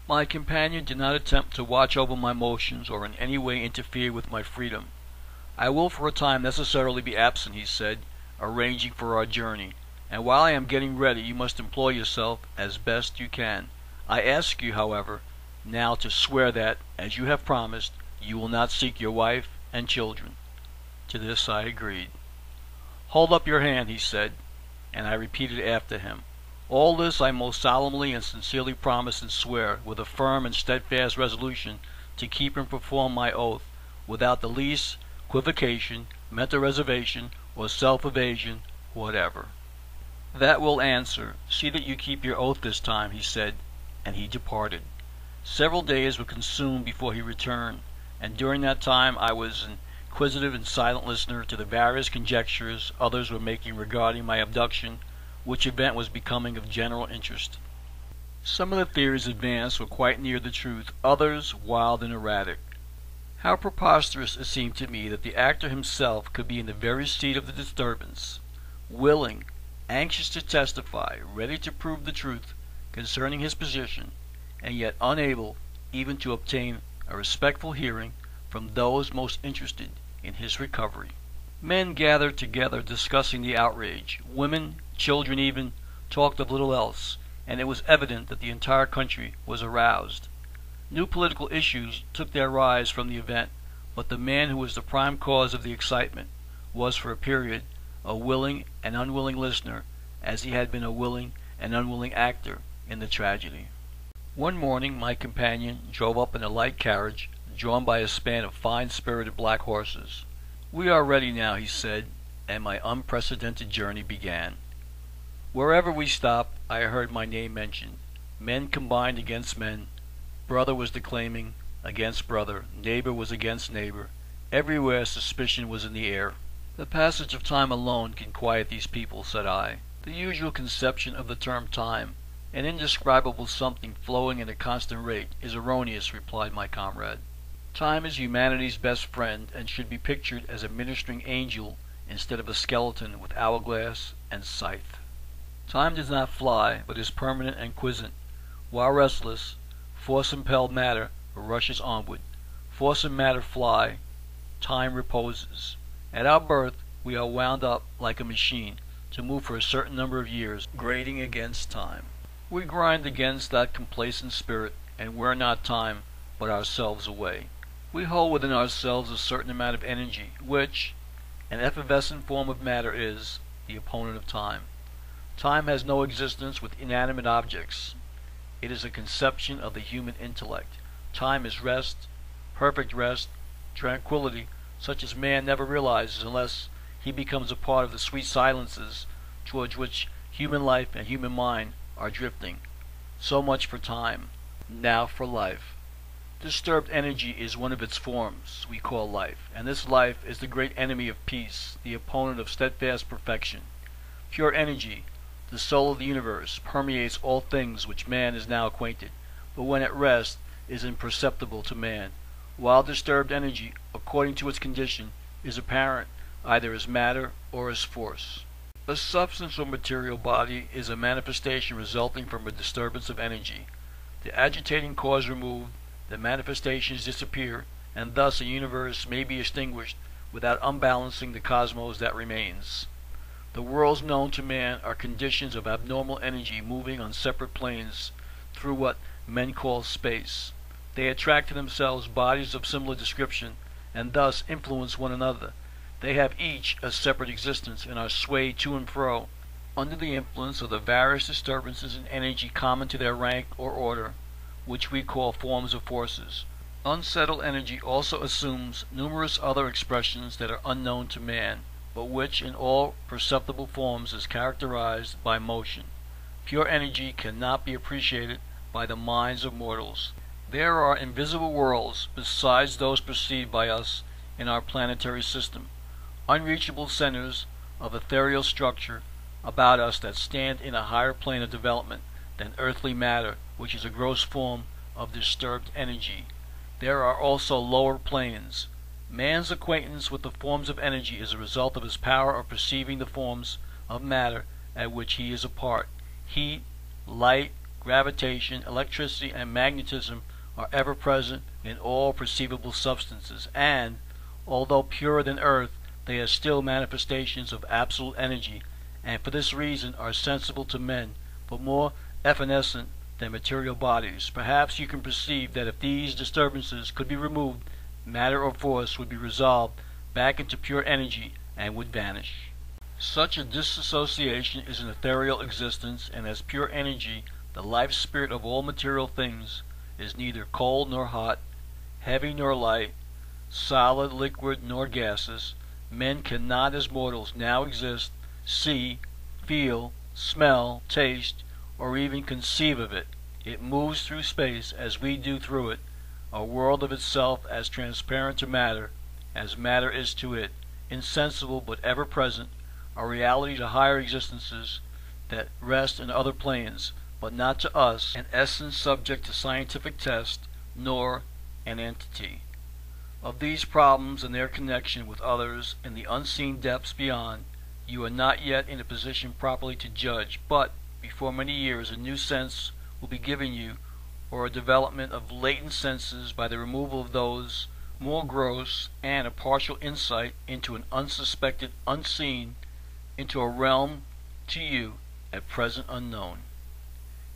My companion did not attempt to watch over my motions or in any way interfere with my freedom. "I will for a time necessarily be absent," he said, arranging for our journey, "and while I am getting ready you must employ yourself as best you can. I ask you, however, now to swear that, as you have promised, you will not seek your wife and children." To this I agreed. "Hold up your hand," he said, and I repeated after him, "All this I most solemnly and sincerely promise and swear, with a firm and steadfast resolution to keep and perform my oath, without the least equivocation, mental reservation, or self-evasion whatever." "That will answer. See that you keep your oath this time," he said, and he departed. Several days were consumed before he returned, and during that time I was an inquisitive and silent listener to the various conjectures others were making regarding my abduction, which event was becoming of general interest. Some of the theories advanced were quite near the truth, others wild and erratic. How preposterous it seemed to me that the actor himself could be in the very seat of the disturbance, willing, anxious to testify, ready to prove the truth concerning his position, and yet unable even to obtain a respectful hearing from those most interested in his recovery. Men gathered together discussing the outrage. Women, children even, talked of little else, and it was evident that the entire country was aroused. New political issues took their rise from the event, but the man who was the prime cause of the excitement was for a period a willing and unwilling listener, as he had been a willing and unwilling actor in the tragedy. One morning my companion drove up in a light carriage drawn by a span of fine-spirited black horses. "We are ready now," he said, and my unprecedented journey began. Wherever we stopped I heard my name mentioned. Men combined against men. Brother was declaiming against brother. Neighbor was against neighbor. Everywhere suspicion was in the air. "The passage of time alone can quiet these people," said I. "The usual conception of the term time, an indescribable something flowing at a constant rate, is erroneous," replied my comrade. "Time is humanity's best friend, and should be pictured as a ministering angel instead of a skeleton with hourglass and scythe. Time does not fly, but is permanent and quiescent. While restless, force-impelled matter rushes onward. Force and matter fly, time reposes. At our birth we are wound up like a machine to move for a certain number of years, grating against time. We grind against that complacent spirit, and wear not time, but ourselves away. We hold within ourselves a certain amount of energy, which, an effervescent form of matter, is the opponent of time. Time has no existence with inanimate objects. It is a conception of the human intellect. Time is rest, perfect rest, tranquility, such as man never realizes unless he becomes a part of the sweet silences towards which human life and human mind are drifting. So much for time. Now for life. Disturbed energy is one of its forms we call life, and this life is the great enemy of peace, the opponent of steadfast perfection. Pure energy, the soul of the universe, permeates all things which man is now acquainted, but when at rest is imperceptible to man, while disturbed energy, according to its condition, is apparent either as matter or as force. A substance or material body is a manifestation resulting from a disturbance of energy. The agitating cause removed, the manifestations disappear, and thus a universe may be extinguished without unbalancing the cosmos that remains. The worlds known to man are conditions of abnormal energy moving on separate planes through what men call space. They attract to themselves bodies of similar description, and thus influence one another. They have each a separate existence and are swayed to and fro under the influence of the various disturbances in energy common to their rank or order, which we call forms of forces. Unsettled energy also assumes numerous other expressions that are unknown to man, but which in all perceptible forms is characterized by motion. Pure energy cannot be appreciated by the minds of mortals. There are invisible worlds besides those perceived by us in our planetary system, unreachable centers of ethereal structure about us that stand in a higher plane of development than earthly matter, which is a gross form of disturbed energy. There are also lower planes. Man's acquaintance with the forms of energy is a result of his power of perceiving the forms of matter at which he is a part. Heat, light, gravitation, electricity, and magnetism are ever present in all perceivable substances, and, although purer than earth, they are still manifestations of absolute energy, and for this reason are sensible to men, but more evanescent than material bodies. Perhaps you can perceive that if these disturbances could be removed, matter or force would be resolved back into pure energy and would vanish. Such a disassociation is an ethereal existence, and as pure energy, the life spirit of all material things is neither cold nor hot, heavy nor light, solid, liquid, nor gaseous. Men cannot, as mortals now exist, see, feel, smell, taste, or even conceive of it. It moves through space as we do through it, a world of itself as transparent to matter as matter is to it, insensible but ever present, a reality to higher existences that rest in other planes, but not to us, an essence subject to scientific test, nor an entity. Of these problems and their connection with others in the unseen depths beyond, you are not yet in a position properly to judge, but before many years a new sense will be given you, or a development of latent senses by the removal of those more gross, and a partial insight into an unsuspected, unseen, into a realm to you at present unknown.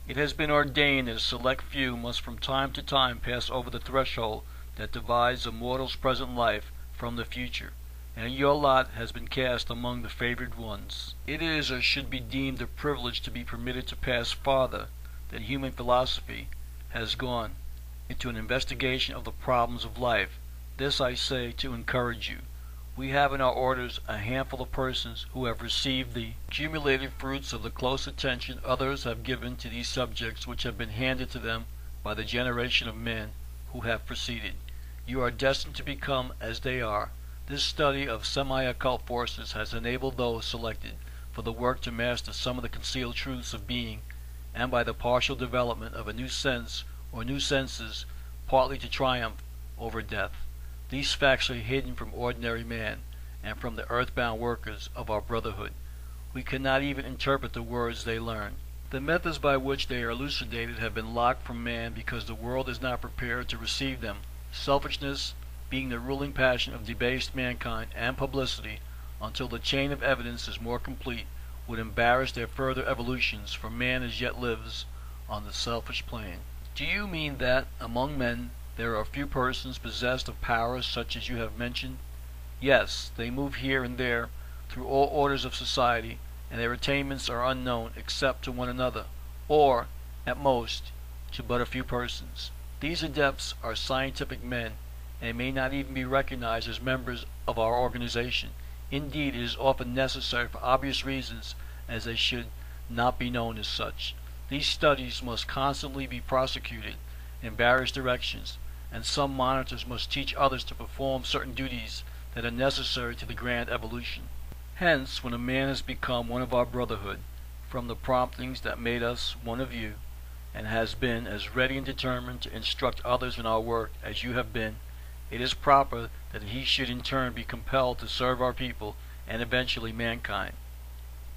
It has been ordained that a select few must from time to time pass over the threshold that divides a mortal's present life from the future, and your lot has been cast among the favored ones. It is or should be deemed a privilege to be permitted to pass farther than human philosophy has gone into an investigation of the problems of life. This I say to encourage you. We have in our orders a handful of persons who have received the accumulated fruits of the close attention others have given to these subjects which have been handed to them by the generation of men who have preceded. You are destined to become as they are. This study of semi-occult forces has enabled those selected for the work to master some of the concealed truths of being, and by the partial development of a new sense or new senses, partly to triumph over death. These facts are hidden from ordinary man and from the earthbound workers of our brotherhood. We cannot even interpret the words they learn. The methods by which they are elucidated have been locked from man because the world is not prepared to receive them. Selfishness being the ruling passion of debased mankind, and publicity, until the chain of evidence is more complete, would embarrass their further evolutions, for man as yet lives on the selfish plane. Do you mean that, among men, there are few persons possessed of powers such as you have mentioned? Yes, they move here and there through all orders of society, and their attainments are unknown except to one another, or, at most, to but a few persons. These adepts are scientific men, and may not even be recognized as members of our organization. Indeed, it is often necessary for obvious reasons, as they should not be known as such. These studies must constantly be prosecuted in various directions, and some monitors must teach others to perform certain duties that are necessary to the grand evolution. Hence, when a man has become one of our brotherhood, from the promptings that made us one of you, and has been as ready and determined to instruct others in our work as you have been, it is proper that he should in turn be compelled to serve our people and eventually mankind.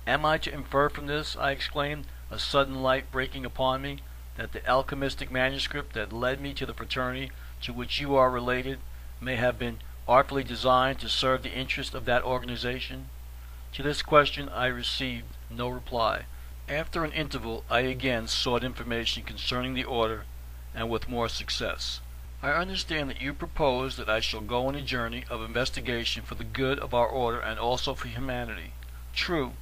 Am I to infer from this, I exclaimed, a sudden light breaking upon me, that the alchemistic manuscript that led me to the fraternity to which you are related may have been artfully designed to serve the interest of that organization? To this question I received no reply. After an interval I again sought information concerning the order, and with more success. I understand that you propose that I shall go on a journey of investigation for the good of our order and also for humanity. True,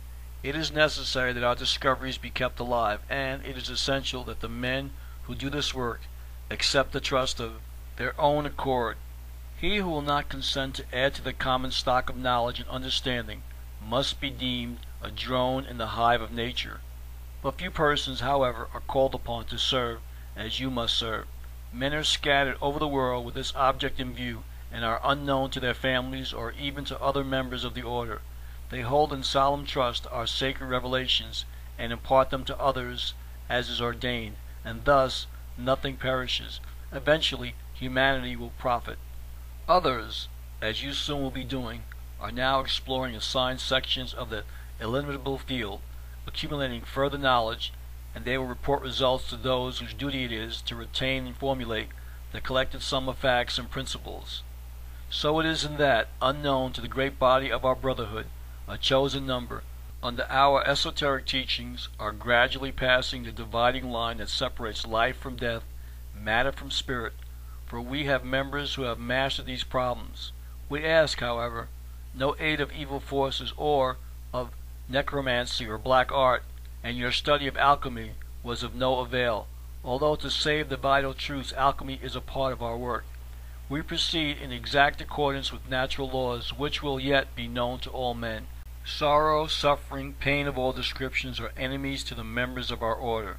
it is necessary that our discoveries be kept alive, and it is essential that the men who do this work accept the trust of their own accord. He who will not consent to add to the common stock of knowledge and understanding must be deemed a drone in the hive of nature. But few persons, however, are called upon to serve as you must serve. Men are scattered over the world with this object in view, and are unknown to their families or even to other members of the order. They hold in solemn trust our sacred revelations, and impart them to others as is ordained, and thus nothing perishes. Eventually humanity will profit. Others, as you soon will be doing, are now exploring assigned sections of the illimitable field, accumulating further knowledge, and they will report results to those whose duty it is to retain and formulate the collected sum of facts and principles. So it is in that, unknown to the great body of our brotherhood, a chosen number, under our esoteric teachings, are gradually passing the dividing line that separates life from death, matter from spirit, for we have members who have mastered these problems. We ask, however, no aid of evil forces or of necromancy or black art, and your study of alchemy was of no avail, although to save the vital truths alchemy is a part of our work. We proceed in exact accordance with natural laws which will yet be known to all men. Sorrow, suffering, pain of all descriptions are enemies to the members of our order,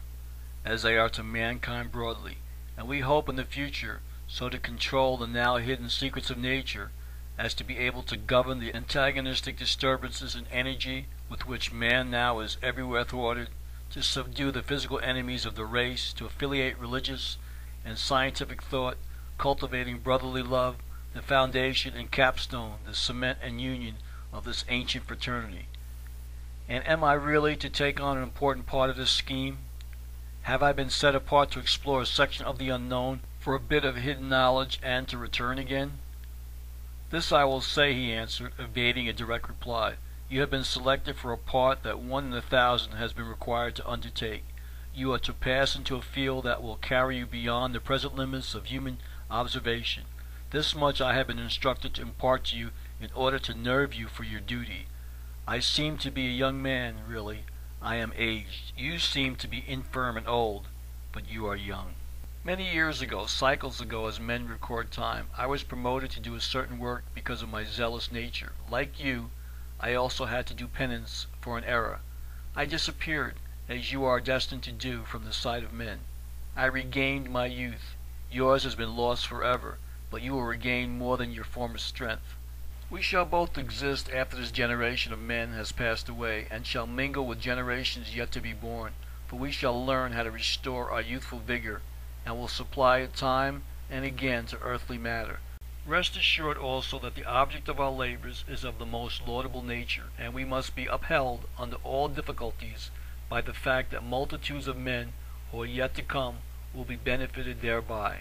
as they are to mankind broadly, and we hope in the future so to control the now hidden secrets of nature as to be able to govern the antagonistic disturbances in energy with which man now is everywhere thwarted, to subdue the physical enemies of the race, to affiliate religious and scientific thought, cultivating brotherly love, the foundation and capstone, the cement and union of this ancient fraternity. And am I really to take on an important part of this scheme? Have I been set apart to explore a section of the unknown, for a bit of hidden knowledge, and to return again? This I will say, he answered, evading a direct reply. You have been selected for a part that 1 in 1,000 has been required to undertake. You are to pass into a field that will carry you beyond the present limits of human observation. This much I have been instructed to impart to you in order to nerve you for your duty. I seem to be a young man, really. I am aged. You seem to be infirm and old, but you are young. Many years ago, cycles ago as men record time, I was promoted to do a certain work because of my zealous nature. Like you, I also had to do penance for an error. I disappeared, as you are destined to do, from the sight of men. I regained my youth. Yours has been lost forever, but you will regain more than your former strength. We shall both exist after this generation of men has passed away, and shall mingle with generations yet to be born, for we shall learn how to restore our youthful vigor, and will supply it time and again to earthly matter. Rest assured also that the object of our labors is of the most laudable nature, and we must be upheld under all difficulties by the fact that multitudes of men who are yet to come will be benefited thereby.